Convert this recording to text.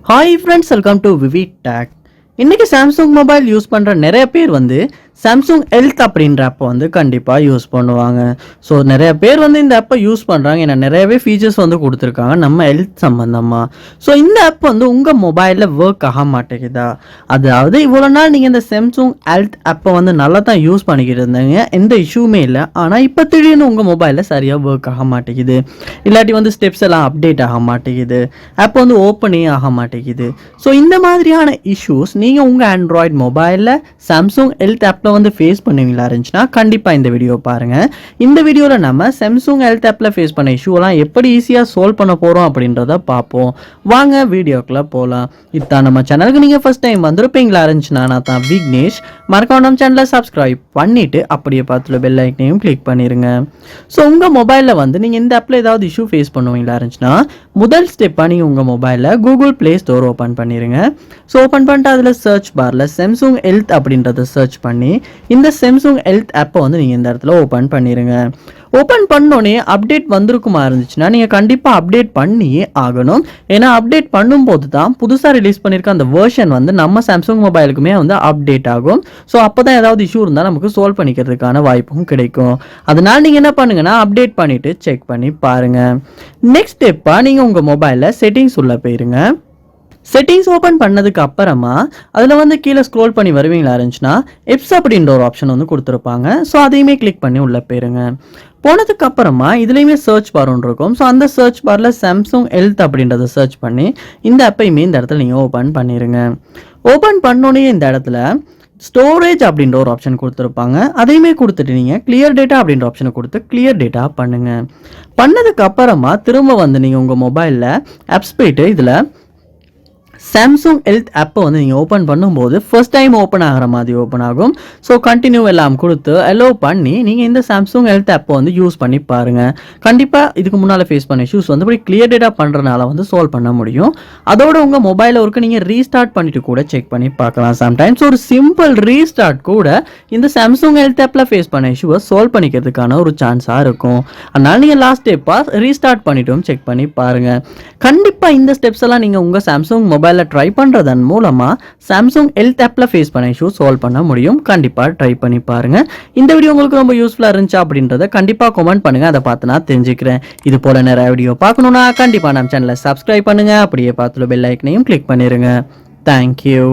Hi friends, welcome to VividTech. இன்னைக்கு Samsung mobile use பண்ணுற நிறைய பேர் சாம்சங் ஹெல்த் அப்படின்ற ஆப்பை கண்டிப்பாக யூஸ் பண்ணுவாங்க. ஸோ நிறைய பேர் இந்த ஆப்பை யூஸ் பண்ணுறாங்க. ஏன்னா நிறையவே ஃபீச்சர்ஸ் கொடுத்துருக்காங்க நம்ம ஹெல்த் சம்மந்தமாக. ஸோ இந்த ஆப் உங்கள் மொபைலில் ஒர்க் ஆக மாட்டேங்குதா? அதாவது இவ்வளோ நாள் நீங்கள் இந்த சாம்சங் ஹெல்த் ஆப்பை நல்லா தான் யூஸ் பண்ணிக்கிட்டு இருந்தீங்க, எந்த இஷ்யூமே இல்லை. ஆனால் இப்போ திடீர்னு உங்கள் மொபைலில் சரியாக ஒர்க் ஆக மாட்டேங்குது, இல்லாட்டி ஸ்டெப்ஸ் எல்லாம் அப்டேட் ஆக மாட்டேங்குது, ஆப் ஓப்பனே ஆக மாட்டேங்குது. ஸோ இந்த மாதிரியான இஷ்யூஸ் நீங்கள் உங்கள் ஆண்ட்ராய்டு மொபைலில் சாம்சங் ஹெல்த் ஆப்பில் ஃபேஸ் பண்ணுவீங்களா இருந்துச்சுன்னா கண்டிப்பாக இந்த வீடியோ பாருங்கள். இந்த வீடியோவில் நம்ம சாம்சங் ஹெல்த் ஆப்பில் ஃபேஸ் பண்ண இஷ்யூலாம் எப்படி ஈஸியாக சால்வ் பண்ண போகிறோம் அப்படின்றத பார்ப்போம். வாங்க வீடியோக்குள்ளே போகலாம். இதுதான் நம்ம சேனலுக்கு நீங்கள் ஃபர்ஸ்ட் டைம் வந்திருப்பீங்களா இருந்துச்சுன்னா நான் தான் விக்னேஷ். மறக்காம நம்ம சேனலை சப்ஸ்கிரைப் பண்ணிவிட்டு அப்படியே பார்த்துட்டு பெல் ஐக்கனையும் கிளிக் பண்ணிடுங்க. ஸோ உங்கள் மொபைலில் நீங்கள் இந்த ஆப்பில் ஏதாவது இஷ்யூ ஃபேஸ் பண்ணுவீங்களா இருந்துச்சுன்னா முதல் ஸ்டெப்பாக நீங்கள் உங்கள் மொபைலில் கூகுள் ப்ளே ஸ்டோர் ஓப்பன் பண்ணிடுங்க. ஸோ ஓப்பன் பண்ணிட்டு அதில் சர்ச் பாரில் சாம்சங் ஹெல்த் அப்படின்றத சர்ச் பண்ணி இந்த சாம்சங் ஹெல்த் ஆப்பை நீங்கள் இந்த இடத்துல ஓப்பன் பண்ணிடுங்க. ஓப்பன் பண்ணோடனே அப்டேட் வந்திருக்குமா இருந்துச்சுன்னா நீங்கள் கண்டிப்பாக அப்டேட் பண்ணியே ஆகணும். ஏன்னா அப்டேட் பண்ணும்போது தான் புதுசாக ரிலீஸ் பண்ணியிருக்க அந்த வெர்ஷன் நம்ம சாம்சங் மொபைலுக்குமே அப்டேட் ஆகும். ஸோ அப்போ தான் ஏதாவது இஷ்யூ இருந்தால் நமக்கு சால்வ் பண்ணிக்கிறதுக்கான வாய்ப்பும் கிடைக்கும். அதனால் நீங்கள் என்ன பண்ணுங்கன்னா அப்டேட் பண்ணிவிட்டு செக் பண்ணி பாருங்கள். நெக்ஸ்ட் ஸ்டெப்பாக நீங்கள் உங்கள் மொபைலில் செட்டிங்ஸ் உள்ள போயிருங்க. செட்டிங்ஸ் ஓப்பன் பண்ணதுக்கு அப்புறமா அதில் கீழே ஸ்க்ரோல் பண்ணி வருவீங்களா இருந்துச்சுன்னா எப்ஸ் அப்படின்ற ஒரு ஆப்ஷன் கொடுத்துருப்பாங்க. ஸோ அதையுமே கிளிக் பண்ணி உள்ளே போயிருங்க. போனதுக்கு அப்புறமா இதுலேயுமே சர்ச் பார் ஒன்று இருக்கும். ஸோ அந்த சர்ச் பாரில் சாம்சங் ஹெல்த் அப்படின்றத சர்ச் பண்ணி இந்த ஆப்பையுமே இந்த இடத்துல நீங்கள் ஓப்பன் பண்ணிடுங்க. ஓப்பன் பண்ணோடனே இந்த இடத்துல ஸ்டோரேஜ் அப்படின்ற ஒரு ஆப்ஷன் கொடுத்துருப்பாங்க. அதையுமே கொடுத்துட்டு நீங்கள் கிளியர் டேட்டா அப்படின்ற ஆப்ஷனை கொடுத்து கிளியர் டேட்டா பண்ணுங்கள். பண்ணதுக்கு அப்புறமா திரும்ப நீங்கள் உங்கள் மொபைலில் ஆப்ஸ் போயிட்டு இதில் சாம்சங் ஹெல்த் ஆப்பை நீங்கள் ஓப்பன் பண்ணும்போது ஃபர்ஸ்ட் டைம் ஓப்பன் ஆகிற மாதிரி ஓப்பன் ஆகும். ஸோ கண்டினியூ எல்லாம் கொடுத்து அலோவ் பண்ணி நீங்கள் இந்த சாம்சங் ஹெல்த் ஆப்பை யூஸ் பண்ணி பாருங்கள். கண்டிப்பாக இதுக்கு முன்னால் ஃபேஸ் பண்ண இஷ்யூஸ் இப்படி கிளியர் டேட்டா பண்ணுறதுனால சால்வ் பண்ண முடியும். அதோட உங்கள் மொபைலில் ஒர்க்கு நீங்கள் ரீஸ்டார்ட் பண்ணிட்டு கூட செக் பண்ணி பார்க்கலாம். சம்டைம்ஸ் ஒரு சிம்பிள் ரீஸ்டார்ட் கூட இந்த சாம்சங் ஹெல்த் ஆப்பில் ஃபேஸ் பண்ண இஷ்யூவை சால்வ் பண்ணிக்கிறதுக்கான ஒரு சான்ஸாக இருக்கும். அதனால் நீங்கள் லாஸ்ட் ஸ்டெப்பாக ரீஸ்டார்ட் பண்ணிட்டும் செக் பண்ணி பாருங்கள். கண்டிப்பாக இந்த ஸ்டெப்ஸ் எல்லாம் நீங்கள் உங்கள் சாம்சங் மொபைலில் ட்ரை பண்ணுறதன் மூலமாக சாம்சங் ஹெல்த் ஆப்பில் ஃபேஸ் பண்ண இஷ்யூ சால்வ் பண்ண முடியும். கண்டிப்பாக ட்ரை பண்ணி பாருங்கள். இந்த வீடியோ உங்களுக்கு ரொம்ப யூஸ்ஃபுல்லாக இருந்துச்சா அப்படின்றத கண்டிப்பாக கமெண்ட் பண்ணுங்கள். அதை பார்த்து நான் தெரிஞ்சுக்கிறேன். இது போல் நிறைய வீடியோ பார்க்கணுன்னா கண்டிப்பாக நம்ம சேனலை சப்ஸ்கிரைப் பண்ணுங்கள். அப்படியே பார்த்துட்டு பெல் ஐக்கனையும் கிளிக் பண்ணிடுங்க. தேங்க்யூ.